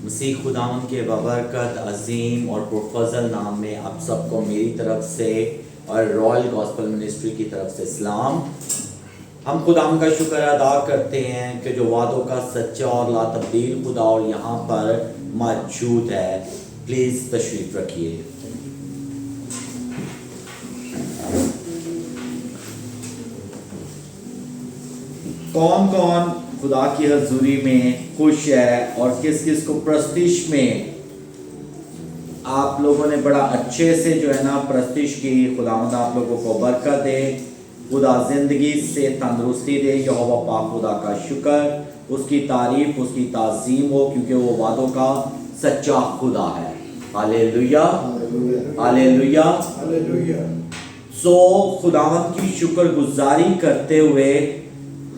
मसीह खुदावन के बबरकत अजीम और पुरफजल नाम में आप सबको मेरी तरफ से और रॉयल गॉस्पेल मिनिस्ट्री की तरफ से सलाम। हम खुदावन का शुक्र अदा करते हैं कि जो वादों का सच्चा और ला तब्दील खुदा और यहाँ पर मौजूद है। प्लीज़ तशरीफ रखिए। कौन कौन खुदा की हजूरी में खुश है और किस किस को प्रस्तिश में आप लोगों ने बड़ा अच्छे से जो है ना प्रस्तिश की। खुदावंद आप लोगों को बरकत दे, खुदा जिंदगी से तंदुरुस्ती दे। यहोवा पाक खुदा का शुक्र, उसकी तारीफ, उसकी ताज़ीम हो, क्योंकि वो वादों का सच्चा खुदा है। Hallelujah, hallelujah, hallelujah. सो खुदावंद की शुक्रगुजारी करते हुए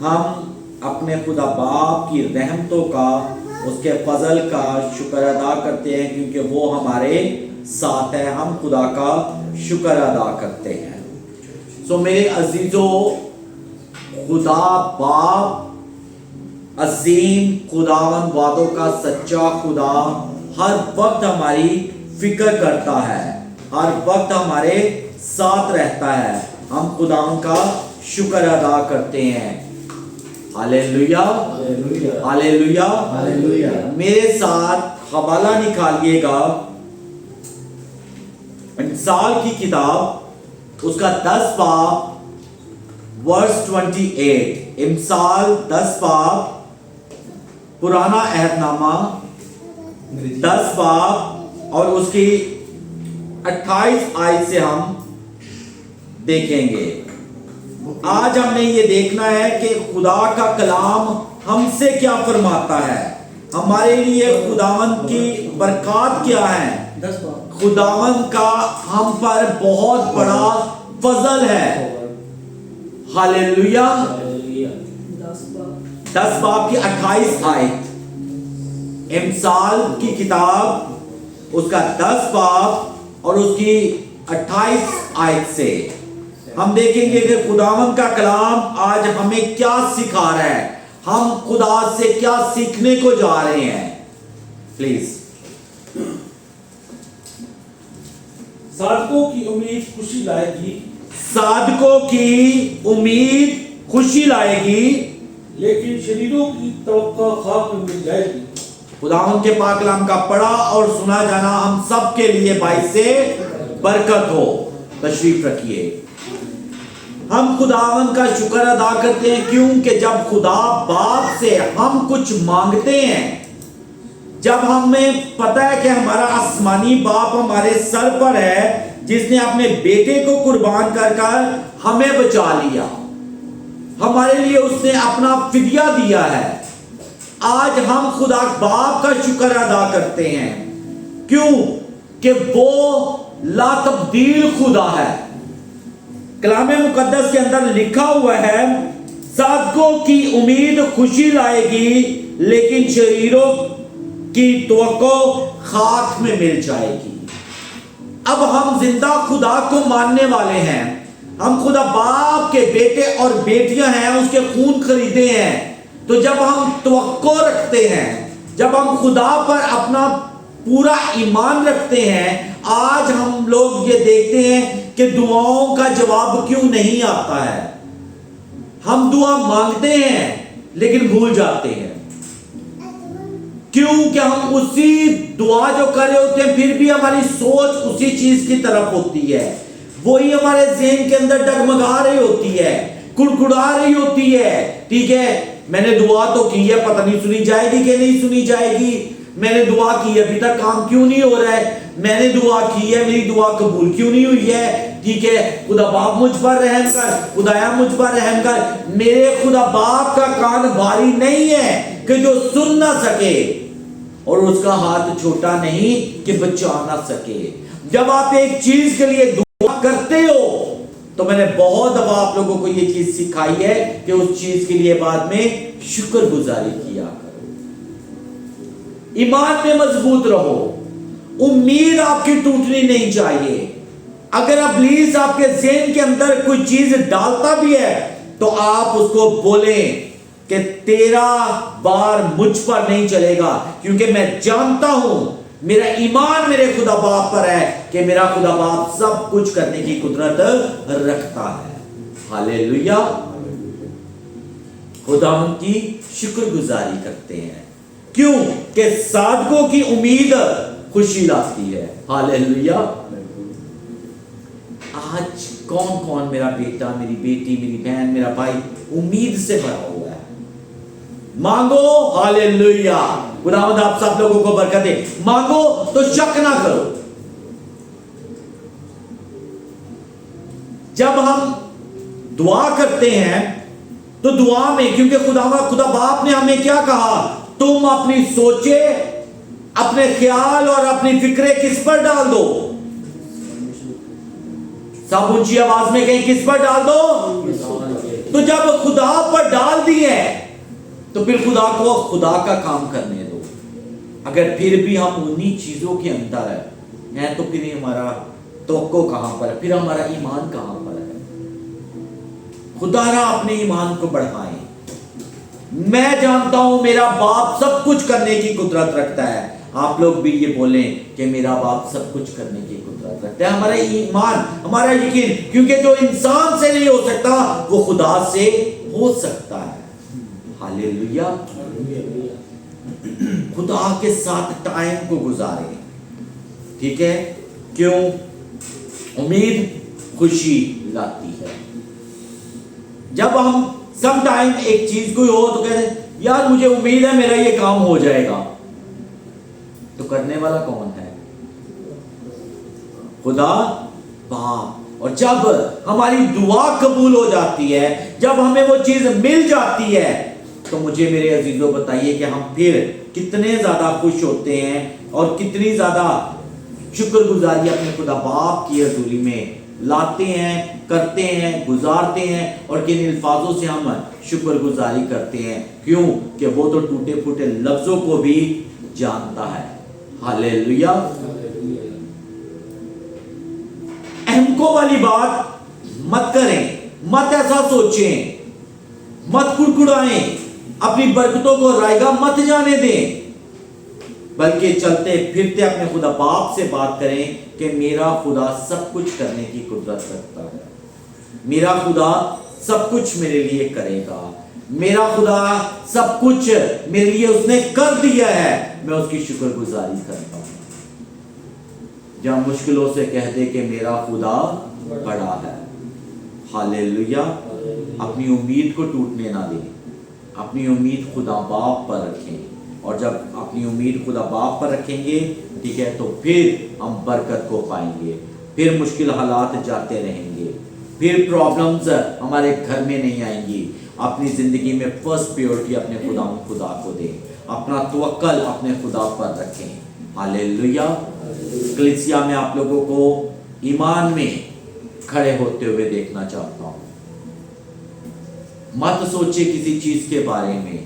हम अपने खुदा बाप की रहमतों का, उसके फजल का शुक्र अदा करते हैं, क्योंकि वो हमारे साथ है। हम खुदा का शुक्र अदा करते हैं। सो मेरे अजीजों, खुदा बाप अजीम, खुदावन वादों का सच्चा खुदा हर वक्त हमारी फिक्र करता है, हर वक्त हमारे साथ रहता है। हम खुदावन का शुक्र अदा करते हैं। Hallelujah, hallelujah, hallelujah. मेरे साथ हवाला निकालिएगा इमसाल की किताब, उसका 10 बाब वर्स 28। इमसाल 10 बाब, पुराना अहदनामा 10 बाब और उसकी 28 आयत से हम देखेंगे। आज हमने ये देखना है कि खुदा का कलाम हमसे क्या फरमाता है, हमारे लिए खुदावन की बरकत क्या है। खुदावन का हम पर बहुत बड़ा फजल है। हालेलुया। 10 बाब की 28 आयत, इमसाल की किताब, उसका 10 बाब और उसकी 28 आयत से हम देखेंगे कि खुदावन का कलाम आज हमें क्या सिखा रहा है, हम खुदा से क्या सीखने को जा रहे हैं। प्लीज। साधकों की उम्मीद खुशी लाएगी, साधकों की उम्मीद खुशी लाएगी, लेकिन शरीरों की तवक्को खाक में मिल जाएगी। खुदावन के पाक कलाम का पढ़ा और सुना जाना हम सब के लिए बाइस से बरकत हो। तशरीफ रखिए। हम खुदावन का शुक्र अदा करते हैं, क्योंकि जब खुदा बाप से हम कुछ मांगते हैं, जब हमें पता है कि हमारा आसमानी बाप हमारे सर पर है, जिसने अपने बेटे को कुर्बान कर हमें बचा लिया, हमारे लिए उसने अपना फिदिया दिया है। आज हम खुदा बाप का शुक्र अदा करते हैं, क्यों कि वो ला तब्दील खुदा है। कलाम मुकद्दस के अंदर लिखा हुआ है, साधकों की उम्मीद खुशी लाएगी, लेकिन शरीरों की तवक्को खाक में मिल जाएगी। अब हम जिंदा खुदा को मानने वाले हैं, हम खुदा बाप के बेटे और बेटियां हैं, उसके खून खरीदे हैं। तो जब हम तवक्को रखते हैं, जब हम खुदा पर अपना पूरा ईमान रखते हैं, आज हम लोग ये देखते हैं कि दुआओं का जवाब क्यों नहीं आता है। हम दुआ मांगते हैं लेकिन भूल जाते हैं, क्योंकि हम उसी दुआ जो कर रहे होते हैं, फिर भी हमारी सोच उसी चीज की तरफ होती है, वही हमारे ज़हन के अंदर डगमगा रही होती है, कुड़कुड़ा रही होती है। ठीक है, मैंने दुआ तो की है, पता नहीं सुनी जाएगी कि नहीं सुनी जाएगी। मैंने दुआ की है, अभी तक काम क्यों नहीं हो रहा है। मैंने दुआ की है, मेरी दुआ कबूल क्यों नहीं हुई है। ठीक है, खुदा बाप मुझ पर रहम कर, खुदाया मुझ पर रहम कर। मेरे खुदा बाप का कान भारी नहीं है कि जो सुन ना सके, और उसका हाथ छोटा नहीं कि बचा ना सके। जब आप एक चीज के लिए दुआ करते हो, तो मैंने बहुत दफा आप लोगों को ये चीज सिखाई है कि उस चीज के लिए बाद में शुक्रगुजारी किया करो। ईमान में मजबूत रहो, उम्मीद आपकी टूटनी नहीं चाहिए। अगर इब्लीस आपके ज़हन के अंदर कोई चीज डालता भी है, तो आप उसको बोलें कि तेरा बार मुझ पर नहीं चलेगा, क्योंकि मैं जानता हूं, मेरा ईमान मेरे खुदा बाप पर है कि मेरा खुदा बाप सब कुछ करने की कुदरत रखता है। हालेलुया। खुदा उनकी शुक्रगुजारी करते हैं। क्यों? कि साधकों की उम्मीद खुशी लाती है। हालेलुया। आज कौन कौन, मेरा बेटा, मेरी बेटी, मेरी बहन, मेरा भाई उम्मीद से भरा हुआ है? मांगो। हालेलुया। खुदावंद आप सब लोगों को बरकत दे। मांगो तो शक ना करो। जब हम दुआ करते हैं तो दुआ में, क्योंकि खुदा बाप ने हमें क्या कहा, तुम अपनी सोचे, अपने ख्याल और अपनी फिक्रें किस पर डाल दो? सब ऊंची आवाज में कहीं, किस पर डाल दो? तो जब खुदा पर डाल दिए तो फिर खुदा को खुदा का काम करने दो। अगर फिर भी हम उन्हीं चीजों के अंदर हैं तो फिर हमारा तवक्को कहां पर है, फिर हमारा ईमान कहां पर है? खुदा ना अपने ईमान को बढ़ाएं। मैं जानता हूं मेरा बाप सब कुछ करने की कुदरत रखता है। आप लोग भी ये बोलें कि मेरा बाप सब कुछ करने की कुदरत रखता है। हमारा ईमान, हमारा यकीन, क्योंकि जो इंसान से नहीं हो सकता वो खुदा से हो सकता है। हालेलुया। खुदा के साथ टाइम को गुजारें। ठीक है? क्यों? उम्मीद खुशी लाती है। जब हम सम टाइम एक चीज कोई हो तो कहते हैं यार मुझे उम्मीद है मेरा ये काम हो जाएगा, तो करने वाला कौन है? खुदा बाप। और जब हमारी दुआ कबूल हो जाती है, जब हमें वो चीज मिल जाती है, तो मुझे मेरे अजीजों बताइए कि हम फिर कितने ज्यादा खुश होते हैं और कितनी ज्यादा शुक्रगुजारी अपने खुदा बाप की हजूरी में लाते हैं, करते हैं, गुजारते हैं। और किन अल्फाजों से हम शुक्रगुजारी करते हैं? क्यों? कि वो तो टूटे फूटे लफ्जों को भी जानता है। हालेलुया। अहमको वाली बात मत करें, मत ऐसा सोचें, मत कुड़कुड़ाएं, अपनी बरकतों को रायगा मत जाने दें, बल्कि चलते फिरते अपने खुदा बाप से बात करें कि मेरा खुदा सब कुछ करने की कुदरत रखता है, मेरा खुदा सब कुछ मेरे लिए करेगा, मेरा खुदा सब कुछ मेरे लिए उसने कर दिया है, मैं उसकी शुक्रगुजारी करता हूं। जब मुश्किलों से कह दे कि मेरा खुदा बड़ा है। हालेलुया। अपनी उम्मीद को टूटने ना दें, अपनी उम्मीद खुदा बाप पर रखें। और जब अपनी उम्मीद खुदा बाप पर रखेंगे, ठीक है, तो फिर हम बरकत को पाएंगे, फिर मुश्किल हालात जाते रहेंगे, फिर प्रॉब्लम्स हमारे घर में नहीं आएंगी। अपनी जिंदगी में फर्स्ट प्रायोरिटी अपने खुदा को दें, अपना तवक्कल अपने खुदा पर रखें। हालेलुया। कलीसिया में आप लोगों को ईमान में खड़े होते हुए देखना चाहता हूं। मत सोचे किसी चीज के बारे में,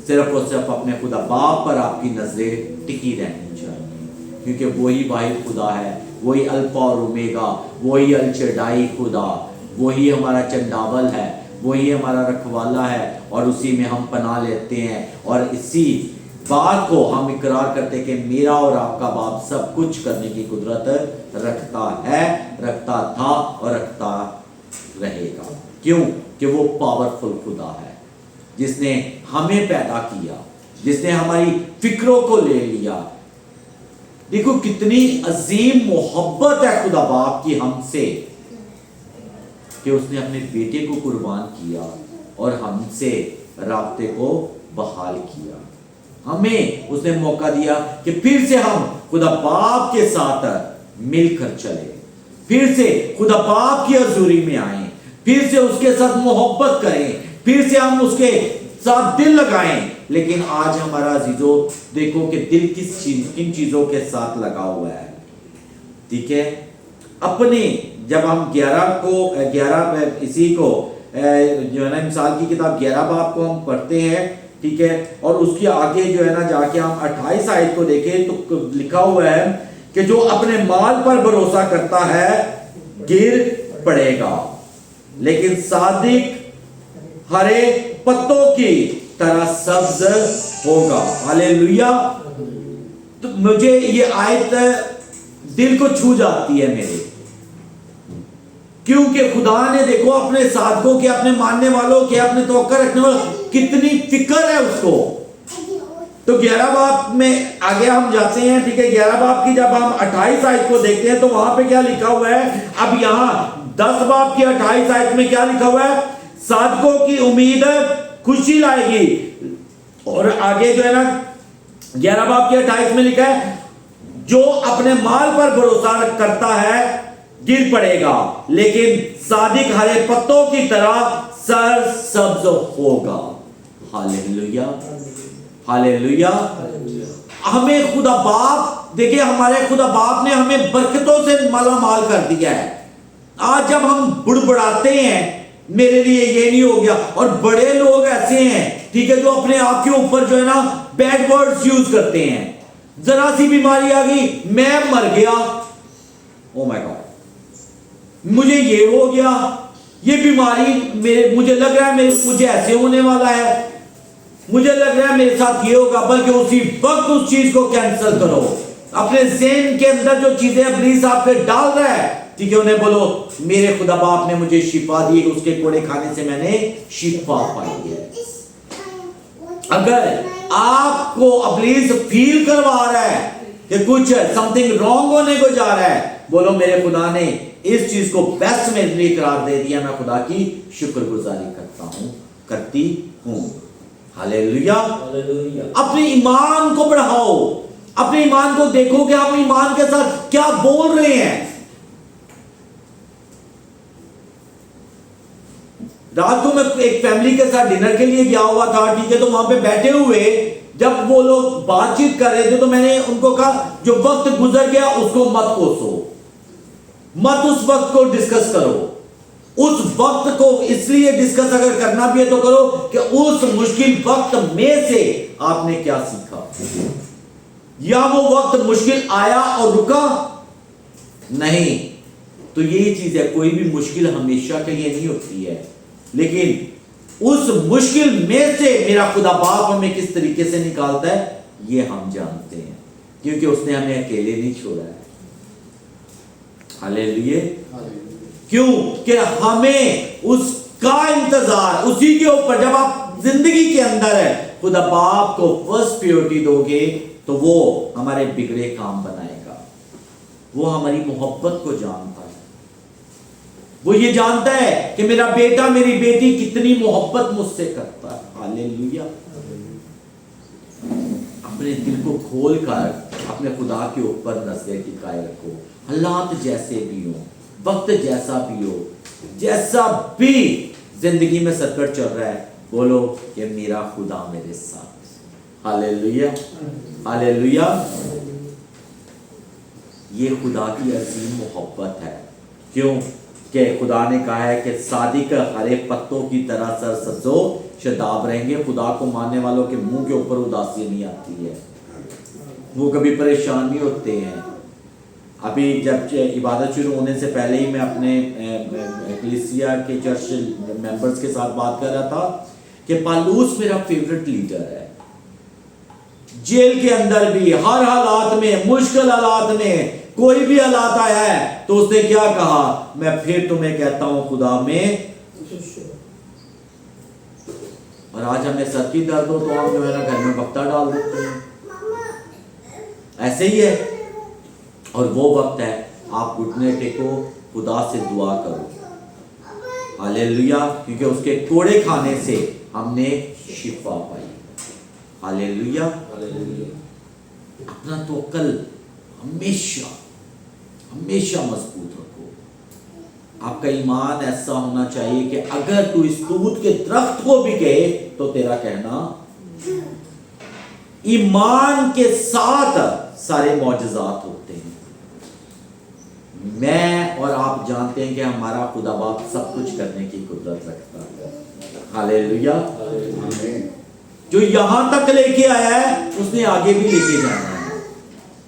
सिर्फ और सिर्फ अपने खुदा बाप पर आपकी नजरें टिकी रहनी चाहिए, क्योंकि वही वाहिद खुदा है, वही अल्फा और ओमेगा, वही अल शड्डाई खुदा, वही हमारा चंडावल है, वही हमारा रखवाला है, और उसी में हम पनाह लेते हैं। और इसी बात को हम इकरार करते हैं कि मेरा और आपका बाप सब कुछ करने की कुदरत रखता है, रखता था और रखता रहेगा। क्यों? कि वो पावरफुल खुदा है, जिसने हमें पैदा किया, जिसने हमारी फिक्रों को ले लिया। देखो कितनी अजीम मोहब्बत है खुदा बाप की हमसे, कि उसने अपने बेटे को कुर्बान किया और हमसे राब्ते को बहाल किया। हमें उसने मौका दिया कि फिर से हम खुदा बाप के साथ मिलकर चले, फिर से खुदा बाप की हजूरी में आए, फिर से उसके साथ मोहब्बत करें, फिर से हम उसके साथ दिल लगाएं। लेकिन आज हमारा अजीजों देखो कि दिल किन चीजों के साथ लगा हुआ है। ठीक है, अपने जब हम 11 इसी को जो है ना मिसाल की किताब 11 बाब को हम पढ़ते हैं, ठीक है, और उसके आगे जो है ना जाके हम 28 आयत को देखें तो लिखा हुआ है कि जो अपने माल पर भरोसा करता है गिर पड़ेगा, लेकिन सादिक हरे पत्तों की तरह सब्ज होगा। हालेलुया। तो मुझे ये आयत दिल को छू जाती है मेरे, क्योंकि खुदा ने देखो अपने साधकों के, अपने मानने वालों के, अपने तवक्को रखने वालों कितनी फिक्र है उसको। तो 11 बाब में आगे हम जाते हैं, ठीक है। 11 बाब की जब हम 28 आयत को देखते हैं तो वहां पे क्या लिखा हुआ है। अब यहां 10 बाब की 28 आयत में क्या लिखा हुआ है, साधकों की उम्मीद खुशी लाएगी। और आगे जो है ना 11 बाब की 28 में लिखा है, जो अपने माल पर भरोसा करता है गिर पड़ेगा, लेकिन सादिक हरे पत्तों की तरह सर सब्ज होगा। Hallelujah, hallelujah. हमें खुदा बाप, देखिए हमारे खुदा बाप ने हमें बरकतों से माला माल कर दिया है। आज जब हम बुड़बुड़ाते हैं, मेरे लिए ये नहीं हो गया, और बड़े लोग ऐसे हैं, ठीक है, जो अपने आप के ऊपर जो है ना बैड वर्ड्स यूज करते हैं। जरा सी बीमारी आ गई, मैं मर गया, ओ माय गॉड, मुझे ये हो गया, ये बीमारी मेरे, मुझे लग रहा है मुझे ऐसे होने वाला है, मुझे लग रहा है मेरे साथ ये होगा। बल्कि उसी वक्त उस चीज को कैंसिल करो। अपने ज़हन के अंदर जो चीजें इब्लीस आपके डाल रहा है, ठीक है, उन्हें बोलो मेरे खुदा बाप ने मुझे शिफा दी, उसके कोड़े खाने से मैंने शिफा पाई है। अगर आपको इब्लीस फील करवा रहा है कि कुछ समथिंग रॉन्ग होने को जा रहा है, बोलो मेरे खुदा ने इस चीज को बेस्ट मेरे लिए करार दे दिया, मैं खुदा की शुक्रगुजारी करता हूं, करती हूं। हालेलुया। अपने ईमान को बढ़ाओ, अपने ईमान को देखो कि आप ईमान के साथ क्या बोल रहे हैं। रात को मैं एक फैमिली के साथ डिनर के लिए गया हुआ था, ठीक है, तो वहां पे बैठे हुए जब वो लोग बातचीत कर रहे थे तो मैंने उनको कहा जो वक्त गुजर गया उसको मत कोसो, मत उस वक्त को डिस्कस करो। उस वक्त को इसलिए डिस्कस अगर करना भी है तो करो कि उस मुश्किल वक्त में से आपने क्या सीखा। या वो वक्त मुश्किल आया और रुका नहीं। तो यही चीज है, कोई भी मुश्किल हमेशा के लिए नहीं होती है, लेकिन उस मुश्किल में से मेरा खुदा बाप हमें किस तरीके से निकालता है ये हम जानते हैं, क्योंकि उसने हमें अकेले नहीं छोड़ा है। हालेलुया। क्यों कि हमें उसका इंतजार, उसी के ऊपर जब आप जिंदगी के अंदर है खुदा बाप को फर्स्ट प्रायोरिटी दोगे तो वो हमारे बिगड़े काम बनाएगा। वो हमारी मोहब्बत को जानता है, वो ये जानता है कि मेरा बेटा मेरी बेटी कितनी मोहब्बत मुझसे करता है। हालेलुया। अपने दिल को खोल कर अपने खुदा के ऊपर नजरें टिकाए रखो। हालात जैसे भी हो, वक्त जैसा भी हो, जैसा भी जिंदगी में सर्कट चल रहा है, बोलो कि मेरा खुदा मेरे साथ। Hallelujah, hallelujah. ये खुदा की अजीम मोहब्बत है। क्यों कि खुदा ने कहा है कि सादिक हरे पत्तों की तरह सरसब्जो शदाब रहेंगे। खुदा को मानने वालों के मुंह के ऊपर उदासी नहीं आती है, वो कभी परेशान नहीं होते हैं। अभी जब इबादत शुरू होने से पहले ही मैं अपने एक्लेसिया के चर्च मेंबर्स के साथ बात कर रहा था कि पालूस मेरा फेवरेट लीडर है। जेल के अंदर भी हर हालात में, मुश्किल हालात में, कोई भी हालात आया है तो उसने क्या कहा, मैं फिर तुम्हें कहता हूं खुदा में। और आज हमें सर की दर्द हो तो हम जो है ना घर में बख्ता डाल देते हैं, ऐसे ही है। और वो वक्त है आप घुटने टेको, खुदा से दुआ करो। हालेलुया। क्योंकि उसके कोड़े खाने से हमने शिफा पाई। हालेलुया। अपना तवक्कल हमेशा हमेशा मजबूत रखो। आपका ईमान ऐसा होना चाहिए कि अगर तू इस तूत के दरख्त को भी कहे तो तेरा कहना। ईमान के साथ सारे मौजज़ात होते हैं। मैं और आप जानते हैं कि हमारा खुदा बाप सब कुछ करने की कुदरत रखता है। हालेलुया। जो यहां तक लेके आया है उसने आगे भी लेके जाना है,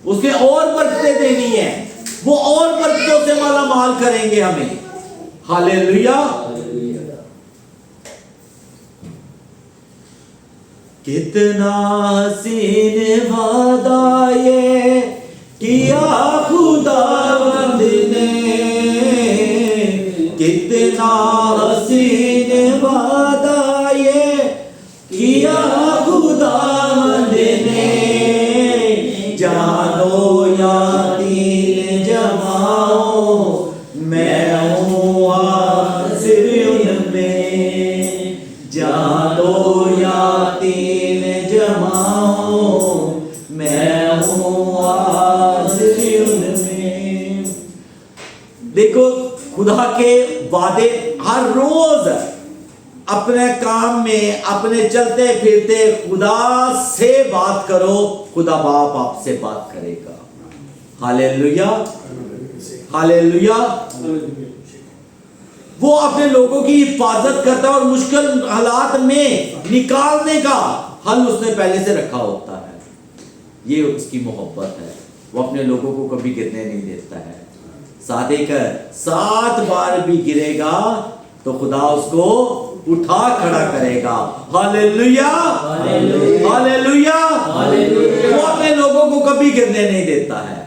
उसने और बरकतें देनी है, वो और बरकतों से माला माल करेंगे हमें। हालेलुया। कितना हसीन वादा ये किया खुदावंद ने, कितना हसीन वादा ये किया खुदावंद ने, जानो या दिल जमाओ मैं हूँ हाजिर उनमें, जानो या दिल जमाओ मैं हूँ हाजिर उनमें। देखो खुदा के वादे हर रोज अपने काम में, अपने चलते फिरते खुदा से बात करो, खुदा बाप आपसे बात करेगा। Hallelujah, hallelujah. वो अपने लोगों की हिफाजत करता है और मुश्किल हालात में निकालने का हल उसने पहले से रखा होता है। ये उसकी मोहब्बत है। वो अपने लोगों को कभी गिरने नहीं देता है। साथ ही 7 बार भी गिरेगा तो खुदा उसको उठा खड़ा करेगा। Hallelujah, hallelujah. वो अपने लोगों को कभी गिरने नहीं देता है।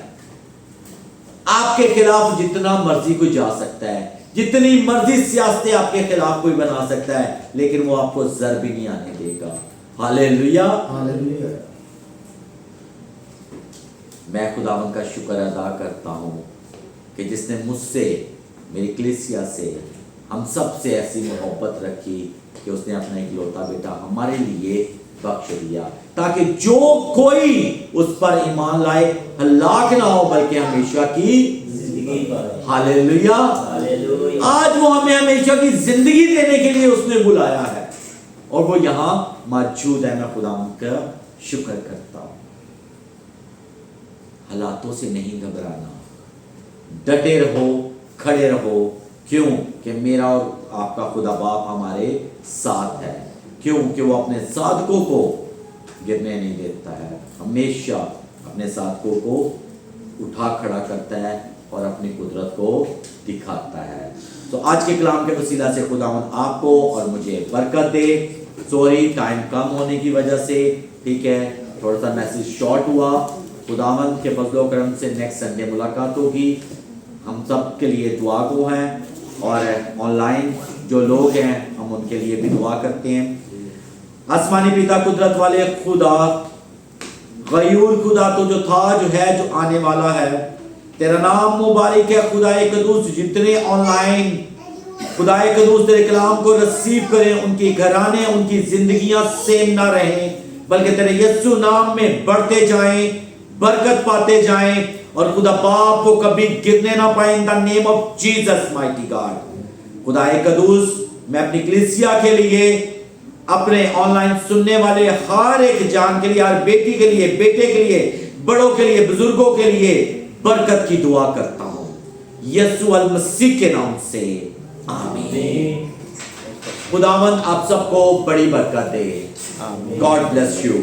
आपके खिलाफ जितना मर्जी कोई जा सकता है, जितनी मर्जी सियासतें आपके खिलाफ कोई बना सकता है, लेकिन वो आपको जर भी नहीं आने देगा। Hallelujah, hallelujah. मैं खुदावंद का शुक्र अदा करता हूं कि जिसने मुझसे, मेरी कलीसिया से, हम सब से ऐसी मोहब्बत रखी कि उसने अपना इकलौता बेटा हमारे लिए बख्श दिया, ताकि जो कोई उस पर ईमान लाए हलाक ना हो बल्कि हमेशा की जिंदगी पाए। Hallelujah, hallelujah. आज वो हमें हमेशा की जिंदगी देने के लिए उसने बुलाया है और वो यहाँ मौजूद है। मैं खुदावंद का शुक्र करता हूँ। हालातों से नहीं घबराना, डटे रहो, खड़े रहो। क्यों? कि मेरा और आपका खुदा बाप हमारे साथ है। क्यों? कि वो अपने साधकों को गिरने नहीं देता है, हमेशा अपने साधकों को उठा खड़ा करता है और अपनी कुदरत को दिखाता है। तो आज के कलाम के वसीला से खुदावंद आपको और मुझे बरकत दे। सॉरी टाइम कम होने की वजह से, ठीक है, थोड़ा सा मैसेज शॉर्ट हुआ। खुदावंद के फजलो करम से नेक्स्ट संडे मुलाकात होगी। हम सब के लिए दुआ को हैं और ऑनलाइन जो लोग हैं हम उनके लिए भी दुआ करते हैं। आसमानी पिता, कुदरत वाले खुदा, गयूर खुदा, तो जो था, जो है, जो आने वाला है, तेरा नाम मुबारक है। खुदाए कदूस, जितने ऑनलाइन खुदाए कदूस तेरे कलाम को रिसीव करें, उनकी घराने, उनकी जिंदगियां सेम ना रहें, बल्कि तेरे यीशु नाम में बढ़ते जाएं, बरकत पाते जाएं और खुदा बाप को कभी गिरने ना पाए। In the name of Jesus mighty God. खुदाए कदूस, मैं अपनी कलीसिया के लिए, अपने ऑनलाइन सुनने वाले हर एक जान के लिए, हर बेटी के लिए, बेटे के लिए, बड़ों के लिए, बुजुर्गों के लिए बरकत की दुआ करता हूं यीशु अल मसीह के नाम से, आमीन। खुदावंद आप सबको बड़ी बरकत दे। God bless you.